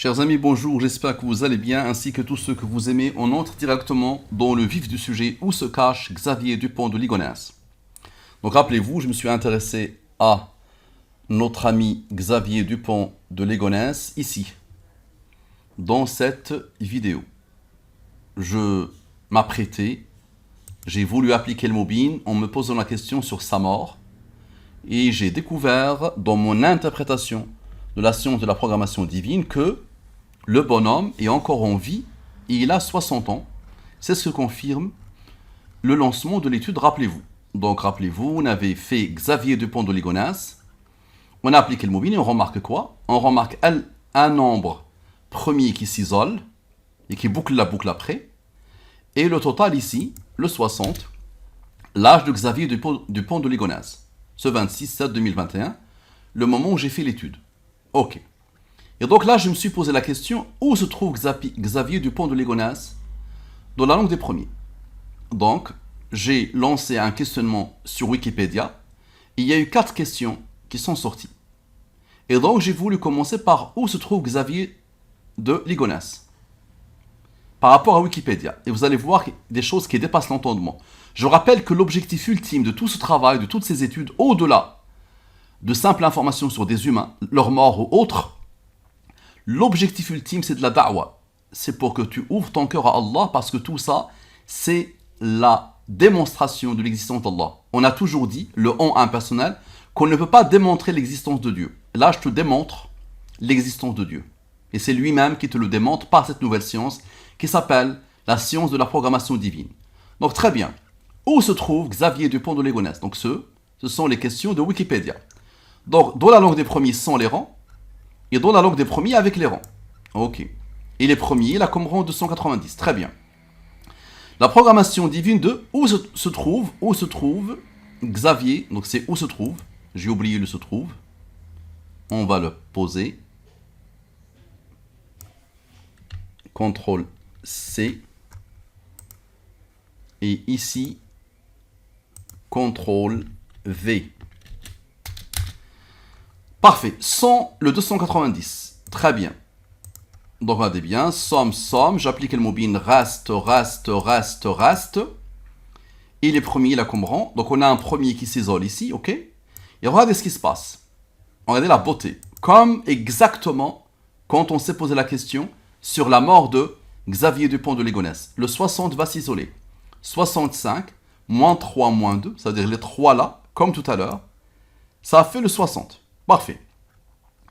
Chers amis, bonjour, j'espère que vous allez bien, ainsi que tous ceux que vous aimez. On entre directement dans le vif du sujet où se cache Xavier Dupont de Ligonnès. Donc rappelez-vous, je me suis intéressé à notre ami Xavier Dupont de Ligonnès ici, dans cette vidéo. Je m'apprêtais, j'ai voulu appliquer le mobile en me posant la question sur sa mort, et j'ai découvert dans mon interprétation de la science de la programmation divine que le bonhomme est encore en vie et il a 60 ans. C'est ce que confirme le lancement de l'étude, rappelez-vous. Donc rappelez-vous, on avait fait Xavier Dupont de Ligonnès, on a appliqué le mobile et on remarque quoi? On remarque un nombre premier qui s'isole et qui boucle la boucle après, et le total ici, le 60, l'âge de Xavier Dupont de Ligonnès, ce 26/7/2021, le moment où j'ai fait l'étude. Ok. Et donc là, je me suis posé la question, où se trouve Xavier Dupont de Ligonnès dans la langue des premiers? Donc, j'ai lancé un questionnement sur Wikipédia, et il y a eu 4 questions qui sont sorties. Et donc, j'ai voulu commencer par où se trouve Xavier de Ligonnès par rapport à Wikipédia. Et vous allez voir des choses qui dépassent l'entendement. Je rappelle que l'objectif ultime de tout ce travail, de toutes ces études, au-delà de simples informations sur des humains, leur mort ou autres, l'objectif ultime, c'est de la da'wa. C'est pour que tu ouvres ton cœur à Allah, parce que tout ça, c'est la démonstration de l'existence d'Allah. On a toujours dit, le on impersonnel, qu'on ne peut pas démontrer l'existence de Dieu. Là, je te démontre l'existence de Dieu. Et c'est lui-même qui te le démontre par cette nouvelle science qui s'appelle la science de la programmation divine. Donc très bien. Où se trouve Xavier Dupont de Ligonnès? Donc ce sont les questions de Wikipédia. Donc dans la langue des premiers sans les rangs, et dans la langue des premiers avec les rangs. Ok. Et les premiers, là, comme rang 290. Très bien. La programmation divine de où se trouve Xavier. Donc c'est où se trouve. J'ai oublié le se trouve. On va le poser. CTRL C. Et ici, CTRL V. Parfait. Sans le 290. Très bien. Donc regardez bien. Somme. J'applique le mobile reste. Et les premiers là comme rang. Donc on a un premier qui s'isole ici. Ok. Et regardez ce qui se passe. Regardez la beauté. Comme exactement quand on s'est posé la question sur la mort de Xavier Dupont de Ligonnès. Le 60 va s'isoler. 65, moins 3, moins 2, c'est-à-dire les 3 là, comme tout à l'heure, ça a fait le 60. Parfait.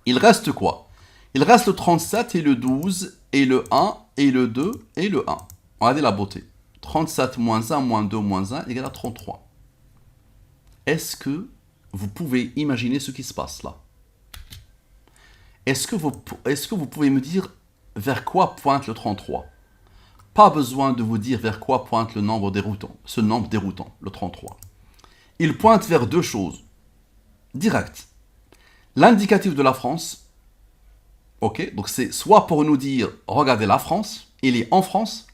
Il reste quoi? Il reste le 37 et le 12 et le 1 et le 2 et le 1. Regardez la beauté. 37 moins 1 moins 2 moins 1 égale à 33. Est-ce que vous pouvez imaginer ce qui se passe là? Est-ce que vous pouvez me dire vers quoi pointe le 33? Pas besoin de vous dire vers quoi pointe le nombre déroutant, ce nombre déroutant, le 33. Il pointe vers deux choses. Direct. L'indicatif de la France, ok, donc c'est soit pour nous dire, regardez la France, il est en France,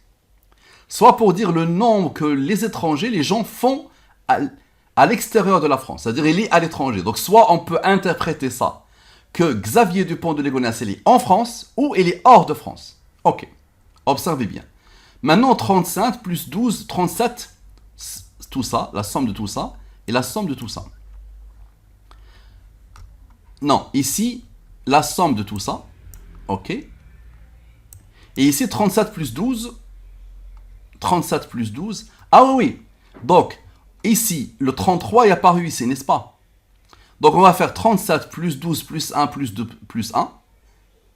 soit pour dire le nombre que les étrangers, les gens font à l'extérieur de la France, c'est-à-dire il est à l'étranger. Donc soit on peut interpréter ça, que Xavier Dupont de Ligonnès, il est en France, ou il est hors de France. Ok, observez bien. Maintenant, 35 plus 12, 37, tout ça, la somme de tout ça, et la somme de tout ça. Non, ici, la somme de tout ça, ok. Et ici, 37 plus 12, ah oui, donc, ici, le 33 est apparu ici, n'est-ce pas? Donc, on va faire 37 plus 12 plus 1 plus 2 plus 1,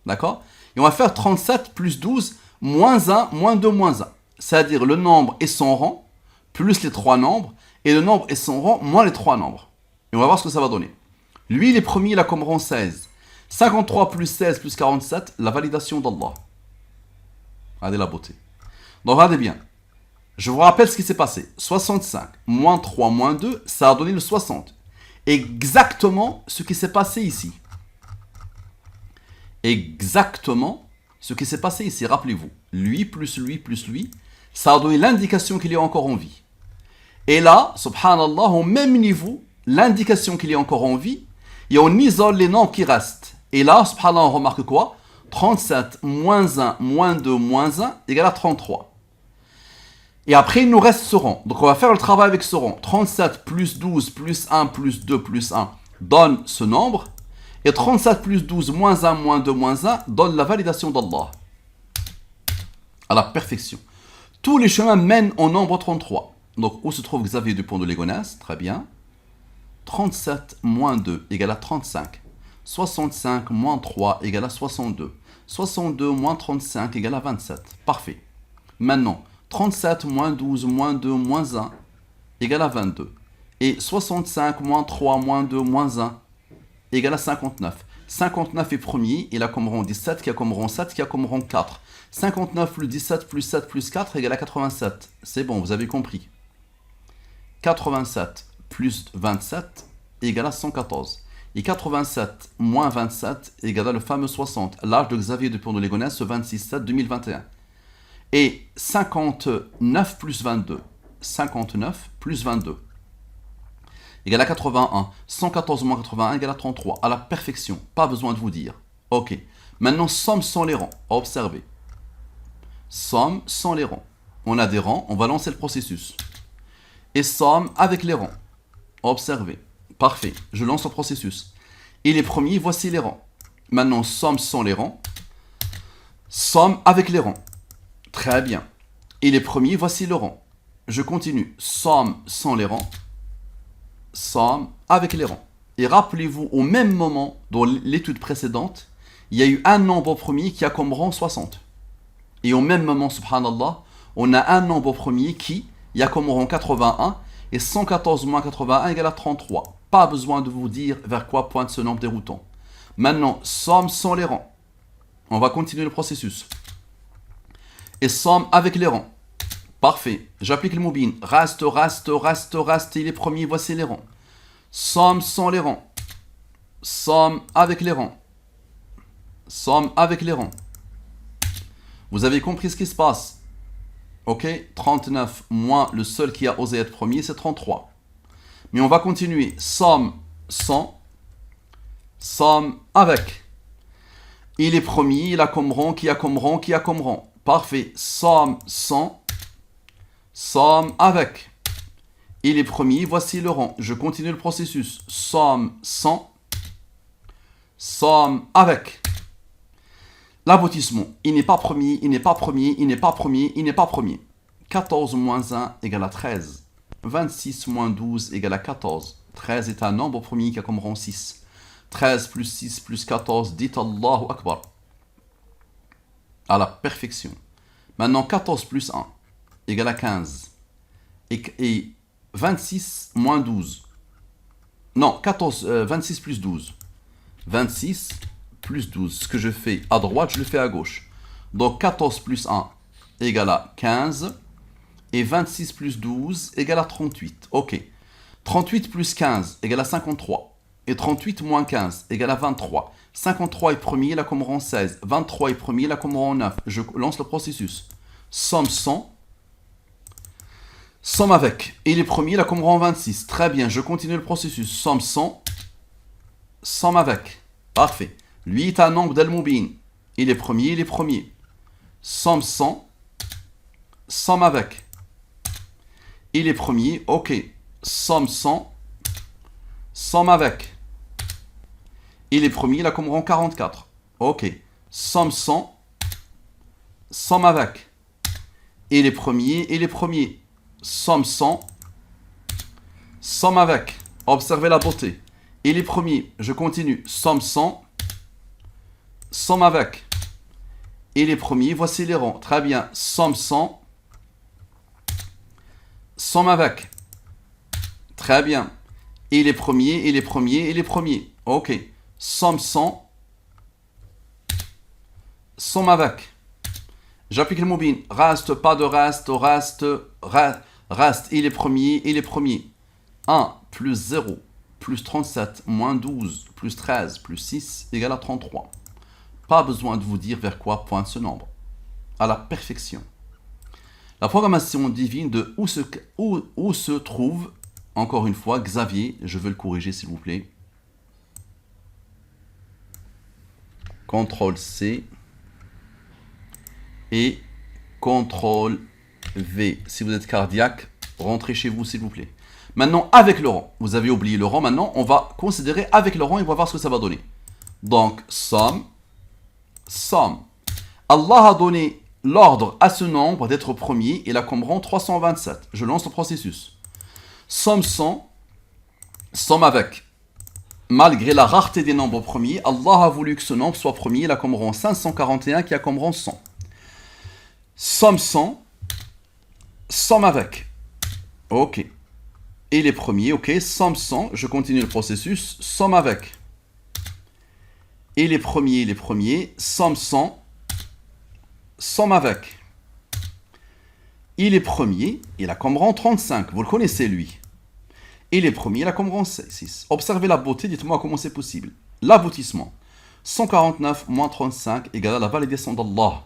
d'accord? Et on va faire 37 plus 12 moins 1, moins 2, moins 1. C'est-à-dire le nombre et son rang, plus les 3 nombres, et le nombre et son rang, moins les 3 nombres. Et on va voir ce que ça va donner. Lui, les premiers, il a comme rang 16. 53 plus 16 plus 47, la validation d'Allah. Regardez la beauté. Donc regardez bien. Je vous rappelle ce qui s'est passé. 65, moins 3, moins 2, ça a donné le 60. Exactement ce qui s'est passé ici. Exactement ce qui s'est passé ici, rappelez-vous. Lui, ça a donné l'indication qu'il est encore en vie. Et là, subhanallah, au même niveau, l'indication qu'il est encore en vie, et on isole les nombres qui restent. Et là, subhanallah, on remarque quoi? 37 moins 1 moins 2 moins 1 égale à 33. Et après, il nous reste ce rang. Donc, on va faire le travail avec ce rang. 37 plus 12 plus 1 plus 2 plus 1 donne ce nombre. Et 37 plus 12 moins 1 moins 2 moins 1 donne la validation d'Allah. À la perfection. Tous les chemins mènent au nombre 33. Donc, où se trouve Xavier Dupont de Ligonnès? Très bien. 37 moins 2 égale à 35. 65 moins 3 égale à 62. 62 moins 35 égale à 27. Parfait. Maintenant, 37 moins 12 moins 2 moins 1 égale à 22. Et 65 moins 3 moins 2 moins 1 égale à 59. 59 est premier, il a comme rang 17, qui a comme rang 7, qui a comme rang 4. 59 plus 17 plus 7 plus 4 égale à 87. C'est bon, vous avez compris. 87 plus 27 égale à 114. Et 87 moins 27 égale à le fameux 60. L'âge de Xavier Dupont de Ligonnès, ce 26/7/2021. Et 59 plus 22. 59 plus 22 égale à 81. 114 moins 81 égale à 33. À la perfection. Pas besoin de vous dire. Ok. Maintenant, somme sans les rangs. Observez. Somme sans les rangs. On a des rangs, on va lancer le processus. Et somme avec les rangs. Observez. Parfait. Je lance le processus. Et les premiers, voici les rangs. Maintenant, somme sans les rangs. Somme avec les rangs. Très bien. Et les premiers, voici le rang. Je continue. Somme sans les rangs. Somme avec les rangs. Et rappelez-vous, au même moment, dans l'étude précédente, il y a eu un nombre premier qui a comme rang 60. Et au même moment, subhanallah, on a un nombre premier qui a comme rang 81. Et 114 moins 81 égale à 33. Pas besoin de vous dire vers quoi pointe ce nombre déroutant. Maintenant, somme sans les rangs. On va continuer le processus. Et somme avec les rangs. Parfait. J'applique le moubine. Reste. Et les premiers, voici les rangs. Somme sans les rangs. Somme avec les rangs. Somme avec les rangs. Vous avez compris ce qui se passe? Ok, 39 moins le seul qui a osé être premier, c'est 33. Mais on va continuer. Somme sans. Somme avec. Il est premier, il a comme rang, qui a comme rang, qui a comme rang. Parfait. Somme sans. Somme avec. Il est premier, voici le rang. Je continue le processus. Somme sans. Somme avec. L'aboutissement, il n'est pas premier, il n'est pas premier, il n'est pas premier, il n'est pas premier. 14 moins 1 égale à 13. 26 moins 12 égale à 14. 13 est un nombre premier qui a comme rang 6. 13 plus 6 plus 14, dites Allahu Akbar. À la perfection. Maintenant, 14 plus 1 égale à 15. Et 26 moins 12. Non, 26 plus 12. 26 plus 12. Ce que je fais à droite, je le fais à gauche. Donc 14 plus 1 égale à 15. Et 26 plus 12 égale à 38. Ok. 38 plus 15 égale à 53. Et 38 moins 15 égale à 23. 53 est premier, il a comme rang 16. 23 est premier, il a comme rang 9. Je lance le processus. Somme sans. Somme avec. Et il est premier, il a comme rang 26. Très bien, je continue le processus. Somme sans. Somme avec. Parfait. Lui est un nombre d'Al-Moubin. Il est premier, il est premier. Somme sans. Somme avec. Il est premier, ok. Somme sans. Somme avec. Il est premier, il a comme rang 44. Ok. Somme sans. Somme avec. Il est premier, il est premier. Somme sans. Somme avec. Observez la beauté. Il est premier, je continue. Somme sans. Somme avec. Il est premier, voici les rangs. Très bien. Somme sans. Somme avec. Très bien. Il est premier, il est premier, il est premier. Ok. Somme sans. Somme avec. J'applique le moubine. Reste, pas de reste, reste, reste. Il est premier, il est premier. 1 plus 0 plus 37 moins 12 plus 13 plus 6 égale à 33. Pas besoin de vous dire vers quoi pointe ce nombre. À la perfection. La programmation divine de où se trouve, encore une fois, Xavier, je veux le corriger s'il vous plaît. CTRL C. et CTRL V. Si vous êtes cardiaque, rentrez chez vous s'il vous plaît. Maintenant, avec le rang. Vous avez oublié le rang. Maintenant, on va considérer avec le rang et on va voir ce que ça va donner. Donc, somme. Allah a donné l'ordre à ce nombre d'être premier et là comme rang 327. Je lance le processus. Somme 100. Somme avec. Malgré la rareté des nombres premiers, Allah a voulu que ce nombre soit premier. Il a comme rang 541 qui a comme rang 100. Somme 100. Somme avec. Ok. Et les premiers, ok. Somme 100. Je continue le processus. Somme avec. Et les premiers. Somme 100. Somme avec. Il est premier. Il a comme rang 35. Vous le connaissez lui. Et les premiers, il a comme rang 6. Observez la beauté. Dites-moi comment c'est possible. L'aboutissement. 149 moins 35 égale à la validation d'Allah.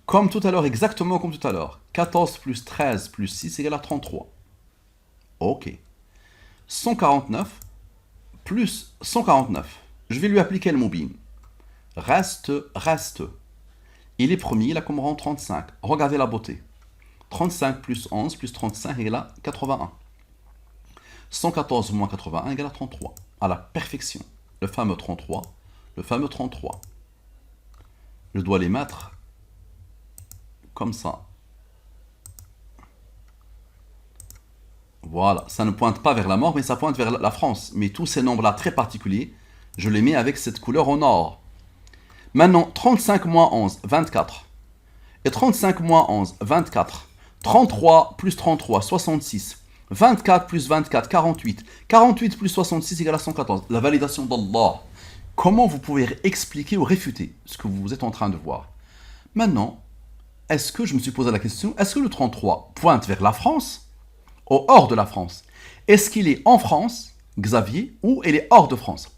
Comme tout à l'heure, exactement comme tout à l'heure. 14 plus 13 plus 6 égale à 33. Ok. 149 plus 149. Je vais lui appliquer le mobile. Reste. Il est premier, il a comme rang 35. Regardez la beauté. 35 plus 11 plus 35 égale à 81. 114 moins 81 égale à 33. À la perfection. Le fameux 33. Je dois les mettre comme ça. Voilà, ça ne pointe pas vers la mort, mais ça pointe vers la France. Mais tous ces nombres-là très particuliers, je les mets avec cette couleur en or. Maintenant, 35 moins 11, 24. Et 35 moins 11, 24. 33 plus 33, 66. 24 plus 24, 48. 48 plus 66 égale à 114. La validation d'Allah. Comment vous pouvez expliquer ou réfuter ce que vous êtes en train de voir? Maintenant, est-ce que je me suis posé la question, est-ce que le 33 pointe vers la France ou hors de la France? Est-ce qu'il est en France, Xavier, ou il est hors de France?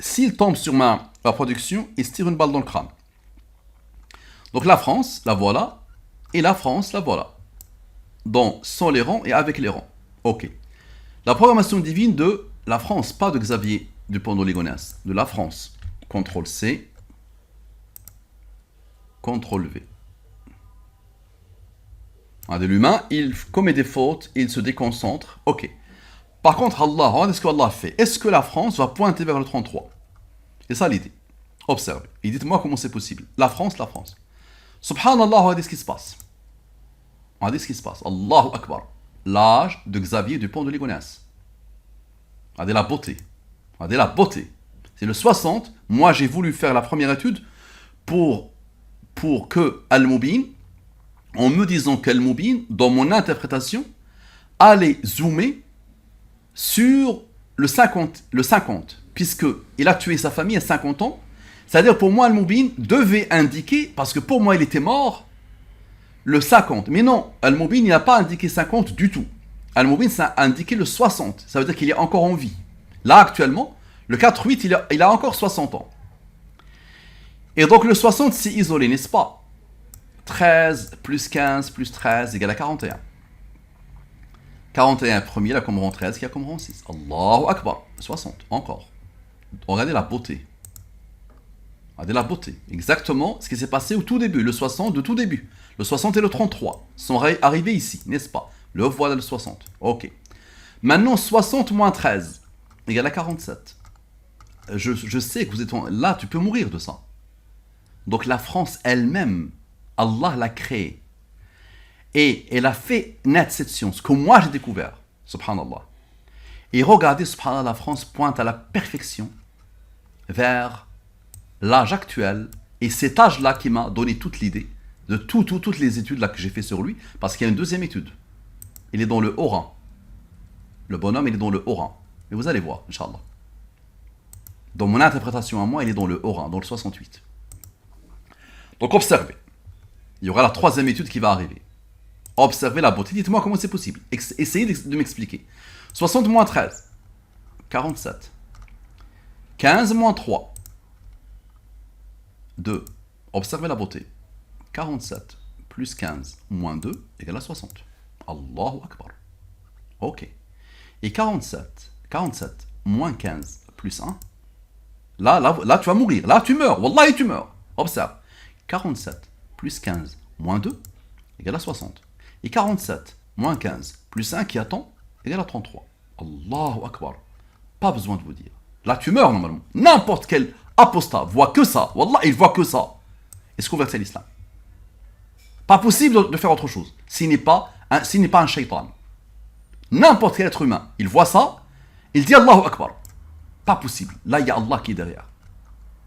S'il tombe sur ma production, il se tire une balle dans le crâne. Donc la France, la voilà, et la France, la voilà. Donc sans les rangs et avec les rangs. Ok. La programmation divine de la France, pas de Xavier Dupont de Ligonnès, de la France. CTRL C, CTRL V. De l'humain, il commet des fautes, il se déconcentre. Ok. Par contre, Allah, regardez ce qu'Allah fait. Est-ce que la France va pointer vers le 33? C'est ça l'idée. Observez. Et dites-moi comment c'est possible. La France. Subhanallah, regardez ce qui se passe. Allahu Akbar. L'âge de Xavier Dupont de Ligonnès. Regardez la beauté. C'est le 60. Moi, j'ai voulu faire la première étude pour que Al-Mubin, en me disant qu'Al-Mubin, dans mon interprétation, allait zoomer sur le 50, puisqu'il a tué sa famille à 50 ans. C'est-à-dire, pour moi, Al-Mubin devait indiquer, parce que pour moi, il était mort, le 50. Mais non, Al-Mubin, il n'a pas indiqué 50 du tout. Al-Mubin, ça a indiqué le 60. Ça veut dire qu'il est encore en vie. Là, actuellement, le 4-8, il a encore 60 ans. Et donc, le 60, c'est isolé, n'est-ce pas? 13 plus 15 plus 13 égale à 41. 41 premier, là comme rang 13, qui a comme rang 6. Allahu Akbar. 60, encore. Regardez la beauté. Exactement ce qui s'est passé au tout début. Le 60 de tout début. Le 60 et le 33 sont arrivés ici, n'est-ce pas? Le voilà le 60. Ok. Maintenant, 60 moins 13 égale à 47. Je sais que vous êtes là, tu peux mourir de ça. Donc la France elle-même, Allah l'a créée. Et elle a fait naître cette science que moi j'ai découvert. Subhanallah. Et regardez, subhanallah, la France pointe à la perfection vers l'âge actuel. Et cet âge-là qui m'a donné toute l'idée de toutes les études là que j'ai fait sur lui. Parce qu'il y a une deuxième étude. Il est dans le haut rang. Le bonhomme, il est dans le haut rang. Et vous allez voir, Inch'Allah. Dans mon interprétation à moi, il est dans le haut rang, dans le 68. Donc observez. Il y aura la troisième étude qui va arriver. Observez la beauté. Dites-moi comment c'est possible. Essayez de m'expliquer. 60 moins 13. 47. 15 moins 3. 2. Observez la beauté. 47 plus 15 moins 2 égale à 60. Allahu Akbar. Ok. Et 47 moins 15 plus 1 Là, tu vas mourir. Là, tu meurs. Wallahi, tu meurs. Observe. 47 plus 15 moins 2 égale à 60. Et 47 moins 15 plus 1 qui attend égale à 33. Allahu Akbar. Pas besoin de vous dire. Là, tu meurs normalement. N'importe quel apostat voit que ça. Wallah, il voit que ça. Et se convertit à l'islam. Pas possible de faire autre chose. S'il n'est pas un shaitan. N'importe quel être humain, il voit ça, il dit Allahu Akbar. Pas possible. Là, il y a Allah qui est derrière.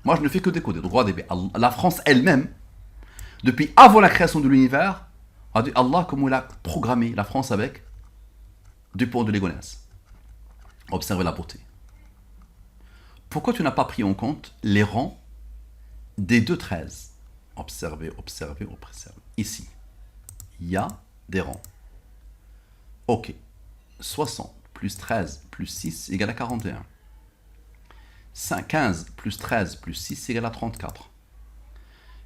Moi, je ne fais que décoder. Donc, regardez, la France elle-même, depuis avant la création de l'univers, a dit Allah comment il a programmé la France avec Dupont de Ligonnès. Observez la beauté. Pourquoi tu n'as pas pris en compte les rangs des 2,13? Observez. Ici, il y a des rangs. Ok. 60 plus 13 plus 6 égale à 41. 15 plus 13 plus 6 égale à 34.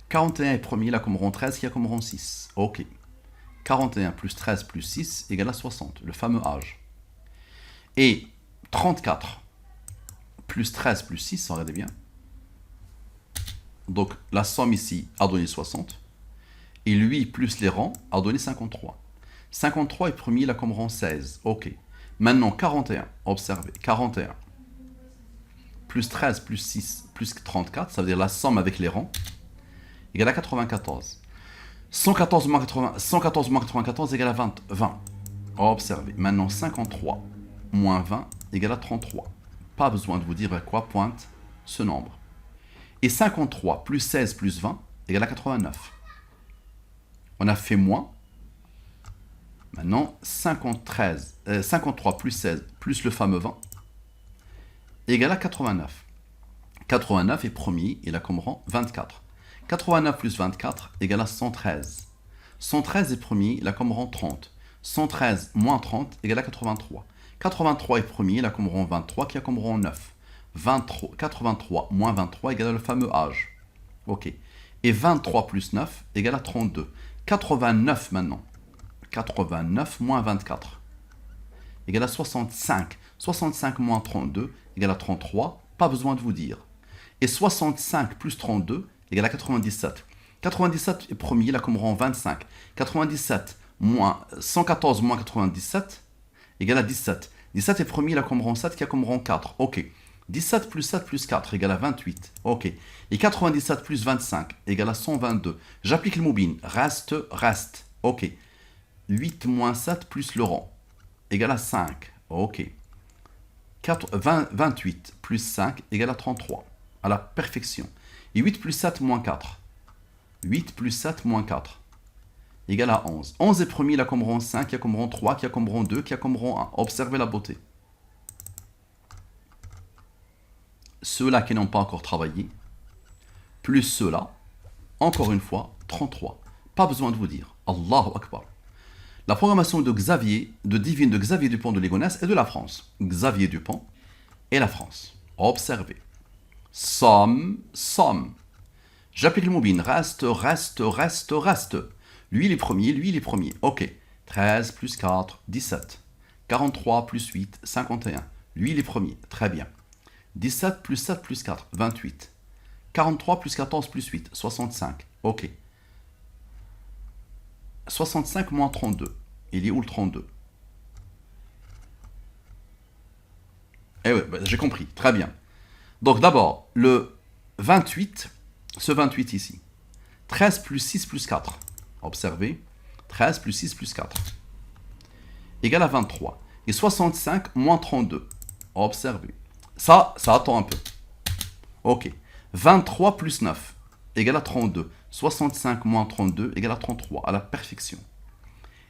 41 est premier, il a comme rang 13 qui a comme rang 6. Ok. 41 plus 13 plus 6 égale à 60, le fameux âge. Et 34 plus 13 plus 6, regardez bien. Donc la somme ici a donné 60. Et lui plus les rangs a donné 53. 53 est premier, il a comme rang 16. Ok. Maintenant 41, observez. 41 plus 13 plus 6 plus 34, ça veut dire la somme avec les rangs, égale à 94. 114 moins 94 égale à 20. Observez. Maintenant 53 moins 20 égale à 33. Pas besoin de vous dire à quoi pointe ce nombre. Et 53 plus 16 plus 20 égale à 89. On a fait moins. Maintenant 53 plus 16 plus le fameux 20 égale à 89. 89 est premier, il a comme rang 24. 89 plus 24 égale à 113. 113 est premier, il a comme rang 30. 113 moins 30 égale à 83. 83 est premier, il a comme rang 23 qui a comme rang 9. 83 moins 23 égale à le fameux âge. Ok. Et 23 plus 9 égale à 32. 89 maintenant. 89 moins 24 égale à 65. 65 moins 32 égale à 33. Pas besoin de vous dire. Et 65 plus 32 égale à 97. 97 est premier, il a comme rang 25. 97 moins 114 moins 97 égale à 17. 17 est premier, il a comme rang 7 qui a comme rang 4. Ok. 17 plus 7 plus 4 égale à 28. Ok. Et 97 plus 25 égale à 122. J'applique le moubine. Reste. Ok. 8 moins 7 plus le rang égale à 5. Ok. 28 plus 5 égale à 33. À la perfection. Et 8 plus 7 moins 4. 8 plus 7 moins 4 égale à 11. 11 est premier, il a comme rang 5, qui a comme rang 3, qui a comme rang 2, qui a comme rang 1. Observez la beauté. Ceux-là qui n'ont pas encore travaillé, plus ceux-là, encore une fois, 33. Pas besoin de vous dire. Allahu Akbar. La programmation de Xavier, de divine de Xavier Dupont de Ligonnès et de la France. Xavier Dupont et la France. Observez. Somme. J'applique le moubine. Reste. Lui, il est premier. Ok. 13 plus 4, 17. 43 plus 8, 51. Lui, il est premier. Très bien. 17 plus 7 plus 4, 28. 43 plus 14 plus 8, 65. Ok. 65 moins 32. Il est où le 32? Eh oui, j'ai compris. Très bien. Donc d'abord, le 28, ce 28 ici. 13 plus 6 plus 4. Observez. 13 plus 6 plus 4. Égale à 23. Et 65 moins 32. Observez. Ça attend un peu. Ok. 23 plus 9 égale à 32. 65 moins 32 égale à 33. À la perfection.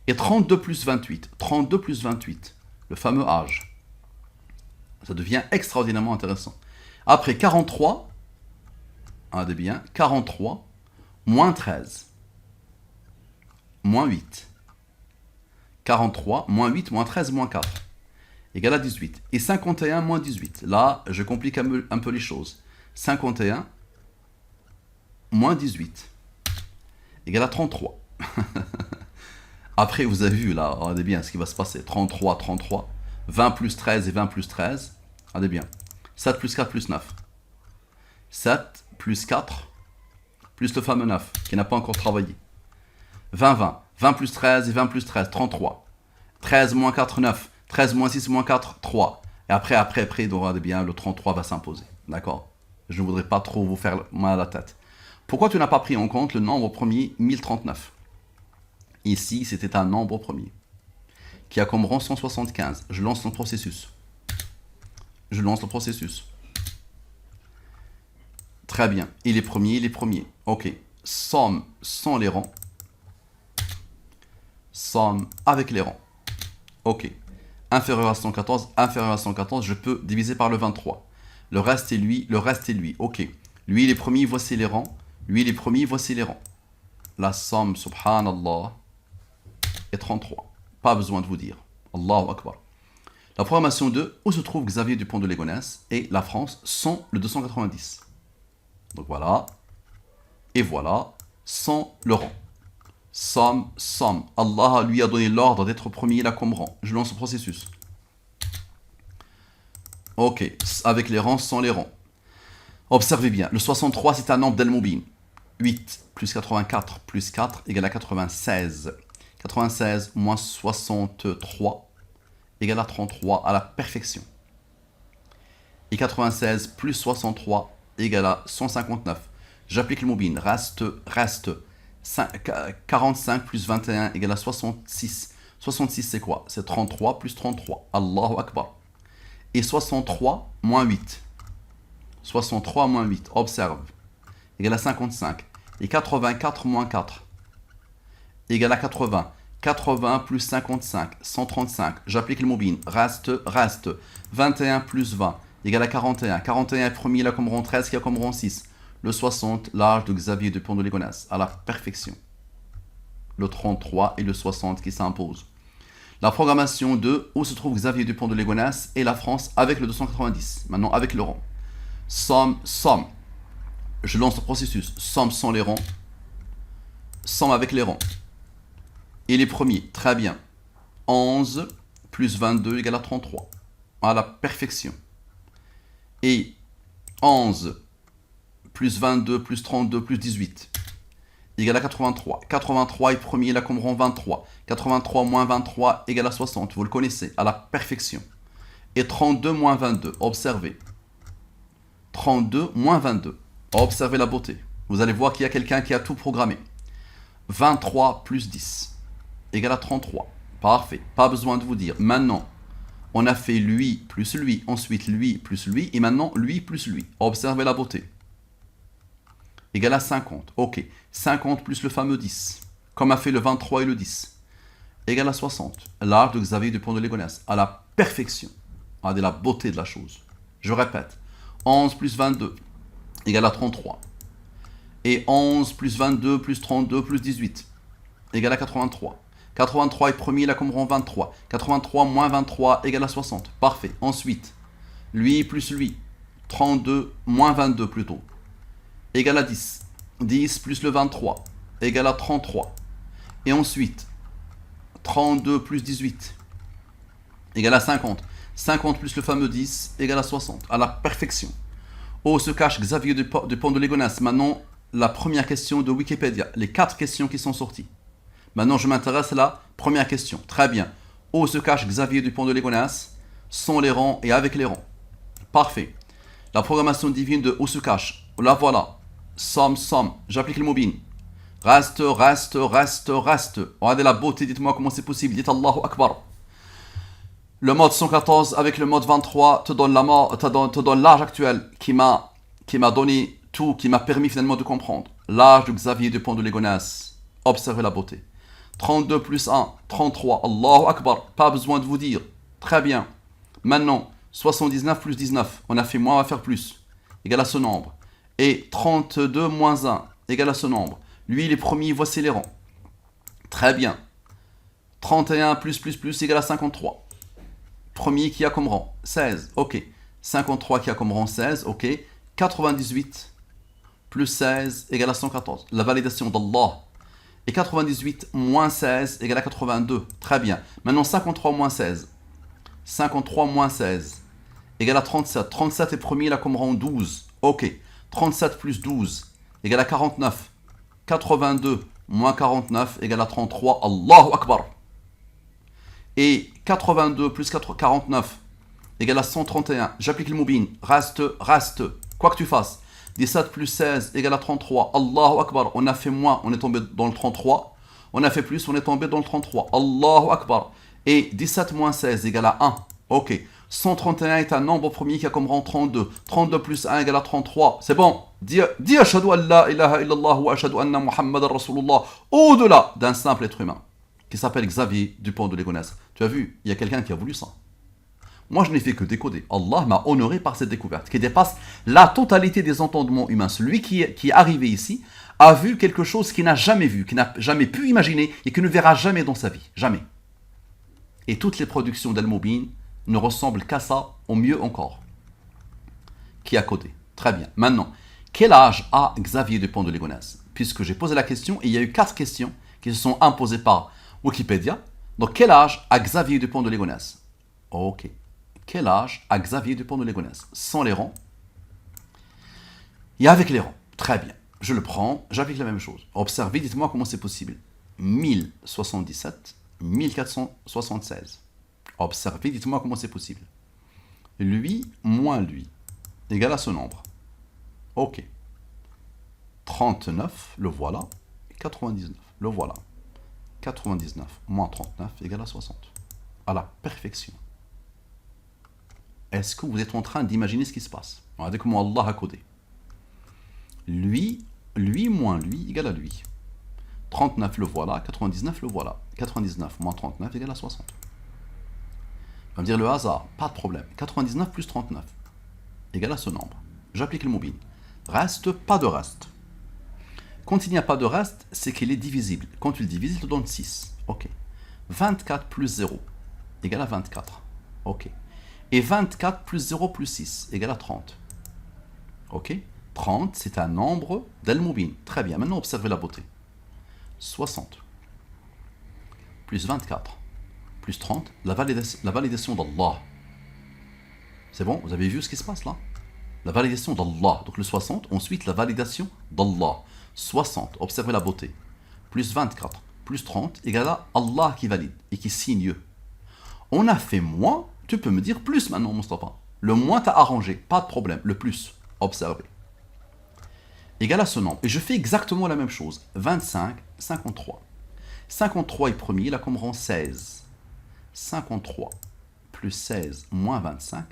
Et 32 plus 28. 32 plus 28. Le fameux âge. Ça devient extraordinairement intéressant. Après 43. Regardez bien. 43 moins 13. Moins 8. 43 moins 8 moins 13 moins 4. Égale à 18. Et 51 moins 18. Là, je complique un peu les choses. 51 moins 18. Égale à 33. Après, vous avez vu, là, regardez bien ce qui va se passer. 33. 20 plus 13 et 20 plus 13. Regardez bien. 7 plus 4 plus 9. 7 plus 4 plus le fameux 9 qui n'a pas encore travaillé. 20, 20. 20 plus 13 et 20 plus 13, 33. 13 moins 4, 9. 13 moins 6 moins 4, 3. Et après, il aura bien, le 33 va s'imposer. D'accord? Je ne voudrais pas trop vous faire mal à la tête. Pourquoi tu n'as pas pris en compte le nombre premier 1039? Ici, c'était un nombre premier qui a comme rang 175. Je lance le processus. Très bien. Il est premier. Ok. Somme sans les rangs. Somme avec les rangs. Ok. Inférieur à 114, je peux diviser par le 23. Le reste est lui. Ok. Lui, il est premier, voici les rangs. Lui, il est premier, voici les rangs. La somme, subhanallah, est 33. Pas besoin de vous dire. Allahu Akbar. La programmation 2, où se trouve Xavier Dupont de Ligonnès et la France, sont le 290. Donc voilà. Et voilà, sans le rang. Somme. Allah lui a donné l'ordre d'être premier là comme rang. Je lance le processus. Ok, avec les rangs, sans les rangs. Observez bien, le 63 c'est un nombre d'Al-Moubin. 8 plus 84 plus 4 égale à 96. 96 moins 63 égale à 33 à la perfection. Et 96 plus 63 égale à 159. J'applique le Moubin. Reste 45 plus 21 égale à 66. 66 c'est quoi? C'est 33 plus 33. Allahu Akbar. Et 63 moins 8. 63 moins 8. Observe. Égale à 55. Et 84 moins 4. Égale à 80. 80 plus 55. 135. J'applique le Moubin. Reste. 21 plus 20. Égale à 41. 41 est premier là comme rang 13 qui a comme rang 6. Le 60, l'âge de Xavier Dupont de Ligonnès, à la perfection. Le 33 et le 60 qui s'imposent. La programmation 2, où se trouve Xavier Dupont de Ligonnès et la France avec le 290. Maintenant avec le rang. Somme. Je lance le processus. Somme sans les rangs. Somme avec les rangs. Et les premiers, très bien. 11 plus 22 égale à 33. À la perfection. Et 11 plus 22 plus 32 plus 18 égale à 83. 83 est premier là comme rang 23. 83 moins 23 égale à 60. Vous le connaissez, à la perfection. Et 32 moins 22, observez. 32 moins 22. Observez la beauté. Vous allez voir qu'il y a quelqu'un qui a tout programmé. 23 plus 10 égale à 33. Parfait. Pas besoin de vous dire. Maintenant, on a fait lui plus lui, ensuite lui plus lui, et maintenant lui plus lui. Observez la beauté. Égale à 50. Ok. 50 plus le fameux 10. Comme a fait le 23 et le 10. Égale à 60. L'art de Xavier Dupont de Ligonnès. À la perfection. À la beauté de la chose. Je répète. 11 plus 22 égale à 33. Et 11 plus 22 plus 32 plus 18 égale à 83. 83 est premier là comme rang 23. 83 moins 23 égale à 60. Parfait. Ensuite, lui plus lui. 32 moins 22 plutôt. Égale à 10. 10 plus le 23 égale à 33. Et ensuite, 32 plus 18 égale à 50. 50 plus le fameux 10 égale à 60. À la perfection. Où se cache Xavier Dupont de Ligonnès? Maintenant, la première question de Wikipédia. Les 4 questions qui sont sorties. Maintenant, je m'intéresse à la première question. Très bien. Où se cache Xavier Dupont de Ligonnès? Sans les rangs et avec les rangs. Parfait. La programmation divine de où se cache. La voilà. Somme. J'applique le Moubin. Reste. Regardez la beauté. Dites-moi comment c'est possible. Dites Allahu Akbar. Le mode 114 avec le mode 23 te donne l'âge actuel qui m'a donné tout, qui m'a permis finalement de comprendre. L'âge de Xavier Dupont de Ligonnès. Observez la beauté. 32 plus 1, 33. Allahu Akbar. Pas besoin de vous dire. Très bien. Maintenant, 79 plus 19. On a fait moins, on va faire plus. Égal à ce nombre. Et 32 moins 1 égale à ce nombre. Lui, il est premier, voici les rangs. Très bien. 31 plus égale à 53. Premier qui a comme rang 16. Ok. 53 qui a comme rang 16. Ok. 98 plus 16 égale à 114. La validation d'Allah. Et 98 moins 16 égale à 82. Très bien. Maintenant 53 moins 16. 53 moins 16 égale à 37. 37 est premier, il a comme rang 12. Ok. 37 plus 12 égale à 49. 82 moins 49 égale à 33. Allahu Akbar. Et 82 plus 49 égale à 131. J'applique le moubin. Reste. Quoi que tu fasses. 17 plus 16 égale à 33. Allahu Akbar. On a fait moins, on est tombé dans le 33. On a fait plus, on est tombé dans le 33. Allahu Akbar. Et 17 moins 16 égale à 1. Ok. 131 est un nombre premier qui a comme rang 32. 32 plus 1 égale à 33. C'est bon. Dis ashhadu an la ilaha illallah wa ashhadu anna Muhammadan Rasulullah au-delà d'un simple être humain qui s'appelle Xavier Dupont de Ligonnès. Tu as vu, il y a quelqu'un qui a voulu ça. Moi, je n'ai fait que décoder. Allah m'a honoré par cette découverte qui dépasse la totalité des entendements humains. Celui qui est arrivé ici a vu quelque chose qu'il n'a jamais vu, qu'il n'a jamais pu imaginer et qu'il ne verra jamais dans sa vie. Jamais. Et toutes les productions d'Al-Moubin ne ressemblent qu'à ça, au mieux encore. Qui a codé. Très bien. Maintenant, quel âge a Xavier Dupont de Ligonnès? Puisque j'ai posé la question et il y a eu 4 questions qui se sont imposées par Wikipédia. Donc, quel âge a Xavier Dupont de Ligonnès? Ok. Quel âge a Xavier Dupont de Ligonnès? Sans les rangs et avec les rangs. Très bien. Je le prends, j'applique la même chose. Observez, dites-moi comment c'est possible. 1077, 1476. Observez, dites-moi comment c'est possible. Lui moins lui égale à ce nombre. Ok. 39, le voilà. 99, le voilà. 99 moins 39 égale à 60. À la perfection. Est-ce que vous êtes en train d'imaginer ce qui se passe? Regardez comment Allah a codé. Lui moins lui égale à lui. 39 le voilà, 99 le voilà. 99 moins 39 égale à 60. On va me dire le hasard, pas de problème. 99 plus 39 égale à ce nombre. J'applique le mobile. Reste, pas de reste. Quand il n'y a pas de reste, c'est qu'il est divisible. Quand tu le divises, il te donne 6. Ok. 24 plus 0 égale à 24. Ok. Et 24 plus 0 plus 6 égale à 30. Ok. 30, c'est un nombre d'Al-Moubin. Très bien. Maintenant, observez la beauté. 60 plus 24 plus 30, la validation d'Allah. C'est bon? Vous avez vu ce qui se passe là? La validation d'Allah. Donc le 60, ensuite la validation d'Allah. 60, observez la beauté. Plus 24 plus 30 égale à Allah qui valide et qui signe. On a fait moins, tu peux me dire plus maintenant, Mustafa. Le moins t'as arrangé, pas de problème. Le plus, observez. Égale à ce nombre. Et je fais exactement la même chose. 25, 53. 53 est premier, il a comme rang 16. 53 plus 16 moins 25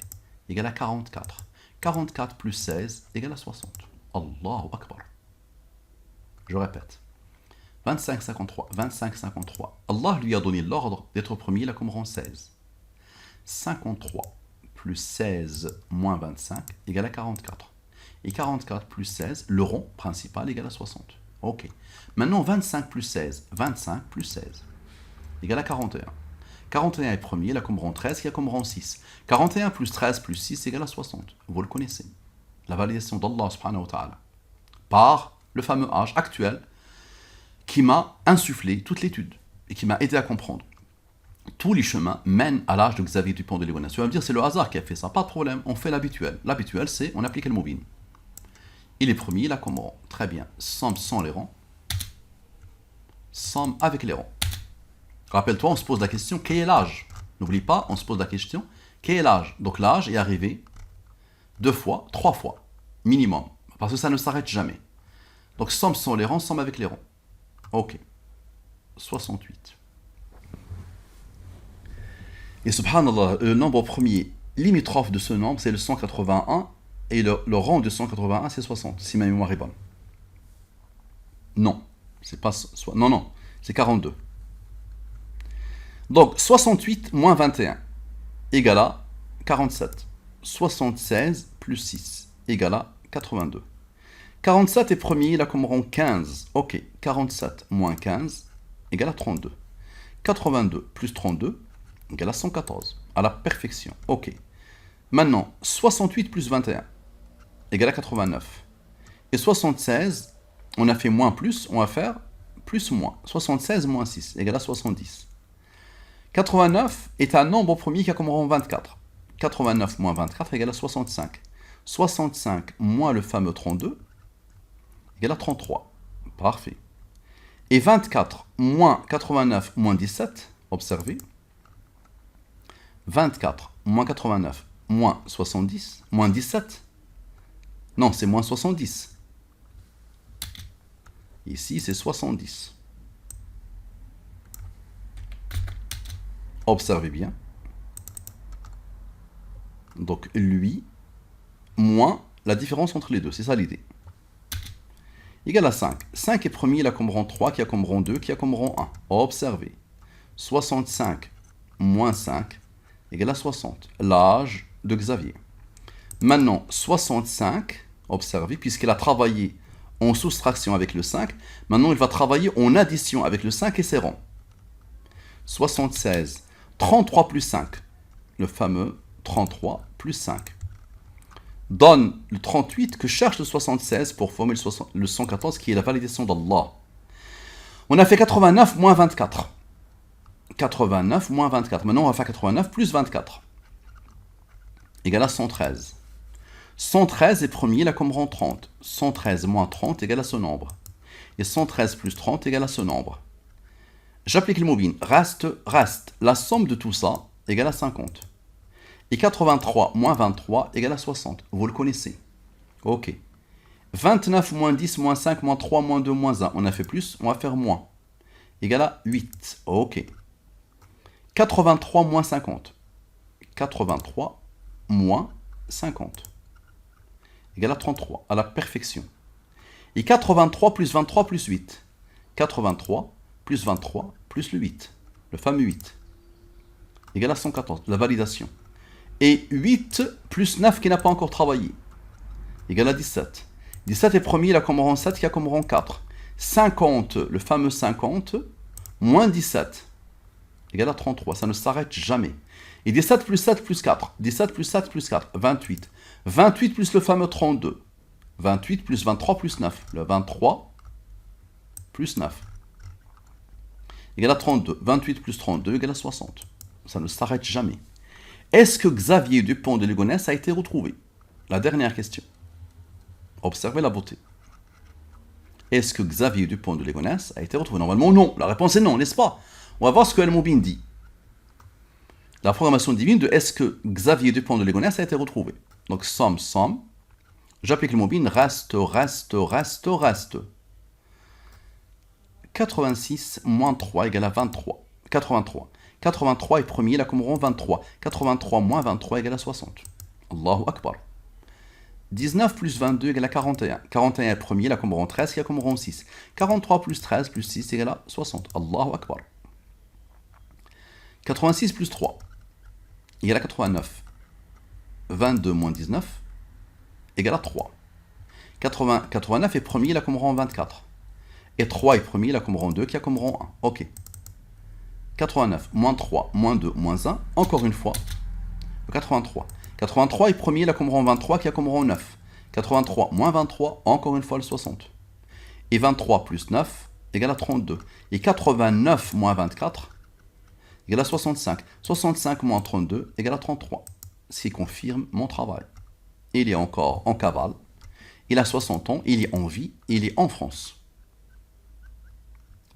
égale à 44. 44 plus 16 égale à 60. Allahu Akbar. Je répète. 25, 53. 25, 53. Allah lui a donné l'ordre d'être premier, il a comme rang 16. 53 plus 16 moins 25 égale à 44. Et 44 plus 16, le rond principal égale à 60. Ok. Maintenant 25 plus 16. 25 plus 16 égale à 41. 41 est premier, il a comme rang 13, qui a comme rang 6. 41 plus 13 plus 6 égale à 60. Vous le connaissez. La validation d'Allah subhanahu wa ta'ala. Par le fameux âge actuel qui m'a insufflé toute l'étude et qui m'a aidé à comprendre. Tous les chemins mènent à l'âge de Xavier Dupont de Ligonnès. Tu vas me dire, c'est le hasard qui a fait ça. Pas de problème, on fait l'habituel. L'habituel, c'est, on applique le mouvin. Il est premier, il a comme rang. Très bien. Somme sans les rangs. Somme avec les rangs. Rappelle-toi, on se pose la question, quel est l'âge? N'oublie pas, on se pose la question, quel est l'âge? Donc l'âge est arrivé 2 fois, 3 fois, minimum. Parce que ça ne s'arrête jamais. Donc somme sans les rangs, somme avec les rangs. Ok. 68. Et subhanallah, le nombre premier limitrophe de ce nombre, c'est le 181. Et le rang de 181, c'est 60, si ma mémoire est bonne. Non, c'est pas... Non, c'est 42. Donc, 68 moins 21 égale à 47. 76 plus 6 égale à 82. 47 est premier, il a comme rang 15. Ok, 47 moins 15 égale à 32. 82 plus 32 égale à 114. À la perfection. Ok. Maintenant, 68 plus 21 égale à 89. Et 76, on a fait moins plus, on va faire plus moins. 76 moins 6 égale à 70. 89 est un nombre premier qui a comme rang 24. 89 moins 24 égale à 65. 65 moins le fameux 32 égale à 33. Parfait. Et 24 moins 89 moins 17, observez. 24 moins 89 moins 70 moins 17. Non, c'est moins 70. Ici, c'est 70. Observez bien. Donc, lui, moins la différence entre les deux. C'est ça l'idée. Égal à 5. 5 est premier, il a comme rang 3, qui a comme rang 2, qui a comme rang 1. Observez. 65 moins 5 égale à 60. L'âge de Xavier. Maintenant, 65, observez, puisqu'il a travaillé en soustraction avec le 5, maintenant il va travailler en addition avec le 5 et ses rangs. 76, 33 plus 5, le fameux 33 plus 5, donne le 38 que cherche le 76 pour former le 114 qui est la validation d'Allah. On a fait 89 moins 24. 89 moins 24. Maintenant, on va faire 89 plus 24. Égale à 113. 113 est premier, il a comme rang 30. 113 moins 30 égale à ce nombre. Et 113 plus 30 égale à ce nombre. J'applique le mobile. Reste. La somme de tout ça égale à 50. Et 83 moins 23 égale à 60. Vous le connaissez. Ok. 29 moins 10 moins 5 moins 3 moins 2 moins 1. On a fait plus, on va faire moins. Égale à 8. Ok. 83 moins 50. 83 moins 50. Égale à 33. À la perfection. Et 83 plus 23 plus 8. 83 plus 23 plus le 8. Le fameux 8. Égale à 114. La validation. Et 8 plus 9 qui n'a pas encore travaillé. Égale à 17. 17 est premier, il a comme rang 7, qui a comme rang 4. 50, le fameux 50, moins 17, égale à 33. Ça ne s'arrête jamais. Et 17 plus 7 plus 4. 17 plus 7 plus 4, 28. 28 plus le fameux 32. 28 plus 23 plus 9. Le 23 plus 9. Égale à 32. 28 plus 32 égale à 60. Ça ne s'arrête jamais. Est-ce que Xavier Dupont de Ligonnès a été retrouvé? La dernière question. Observez la beauté. Est-ce que Xavier Dupont de Ligonnès a été retrouvé? Normalement, non. La réponse est non, n'est-ce pas? On va voir ce que El-Moubin dit. La programmation divine de est-ce que Xavier Dupont de Ligonnès a été retrouvé? Donc, somme. J'applique le mobile. Reste. 86 moins 3 égale à 23. 83. 83 est premier, il a comme rang 23. 83 moins 23 égale à 60. Allahu Akbar. 19 plus 22 égale à 41. 41 est premier, il a comme rang 13, il a comme rang 6. 43 plus 13 plus 6 égale à 60. Allahu Akbar. 86 plus 3 égale à 89. 22 moins 19 égale à 3. 89 est premier, il a comme rang 24. Et 3 est premier, il a comme rang 2, qui a comme rang 1. Ok. 89, moins 3, moins 2, moins 1, encore une fois, 83. 83 est premier, il a comme rang 23, qui a comme rang 9. 83, moins 23, encore une fois le 60. Et 23 plus 9 égale à 32. Et 89 moins 24 égale à 65. 65 moins 32 égale à 33. Ce qui confirme mon travail. Il est encore en cavale. Il a 60 ans, il est en vie, il est en France.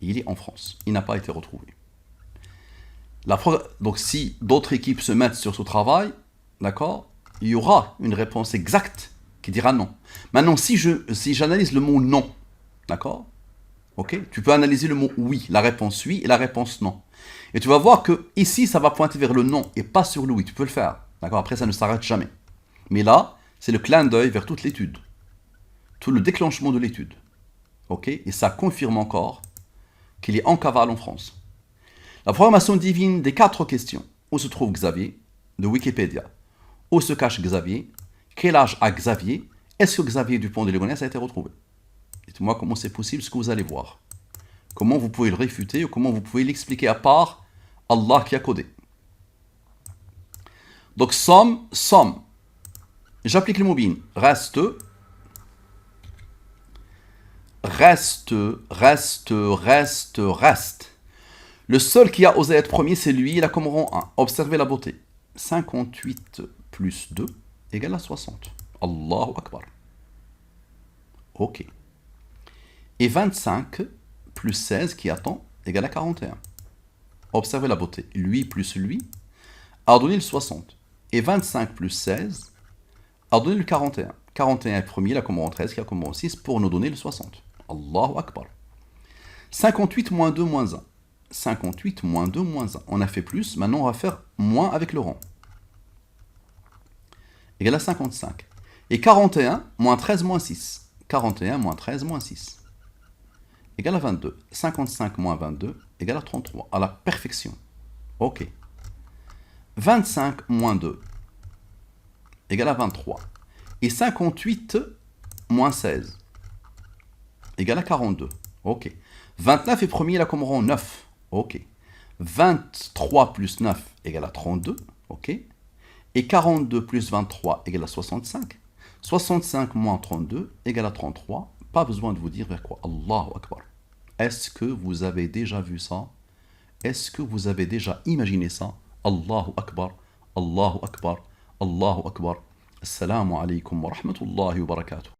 Il est en France. Il n'a pas été retrouvé. Donc si d'autres équipes se mettent sur ce travail, d'accord, il y aura une réponse exacte qui dira non. Maintenant, si j'analyse le mot non, d'accord, ok, tu peux analyser le mot oui, la réponse oui et la réponse non. Et tu vas voir que ici, ça va pointer vers le non et pas sur le oui. Tu peux le faire, d'accord. Après, ça ne s'arrête jamais. Mais là, c'est le clin d'œil vers toute l'étude, tout le déclenchement de l'étude, ok. Et ça confirme encore qu'il est en cavale en France. La programmation divine des 4 questions. Où se trouve Xavier? De Wikipédia. Où se cache Xavier? Quel âge a Xavier? Est-ce que Xavier Dupont de Ligonnès a été retrouvé? Dites-moi comment c'est possible, ce que vous allez voir. Comment vous pouvez le réfuter ou comment vous pouvez l'expliquer à part Allah qui a codé. Donc, somme. J'applique le mobile. Reste. Le seul qui a osé être premier, c'est lui, il a comme rang 1. Observez la beauté. 58 plus 2 égale à 60. Allahu Akbar. Ok. Et 25 plus 16 qui attend égale à 41. Observez la beauté. Lui plus lui a donné le 60. Et 25 plus 16 a donné le 41. 41 est premier, il a comme rang 13, qui a comme rang 6 pour nous donner le 60. Allahu Akbar. 58 moins 2 moins 1. 58 moins 2 moins 1. On a fait plus, maintenant on va faire moins avec le rang. Égal à 55. Et 41 moins 13 moins 6. 41 moins 13 moins 6. Égal à 22. 55 moins 22 égale à 33. À la perfection. Ok. 25 moins 2 égale à 23. Et 58 moins 16 égale à 42. Ok. 29 est premier, il a comme rang 9. Ok. 23 plus 9 égale à 32. Ok. Et 42 plus 23 égale à 65. 65 moins 32 égale à 33. Pas besoin de vous dire vers quoi. Allahu Akbar. Est-ce que vous avez déjà vu ça? Est-ce que vous avez déjà imaginé ça? Allahu Akbar. Allahu Akbar. Allahu Akbar. Assalamu alaikum wa rahmatullahi wa barakatuh.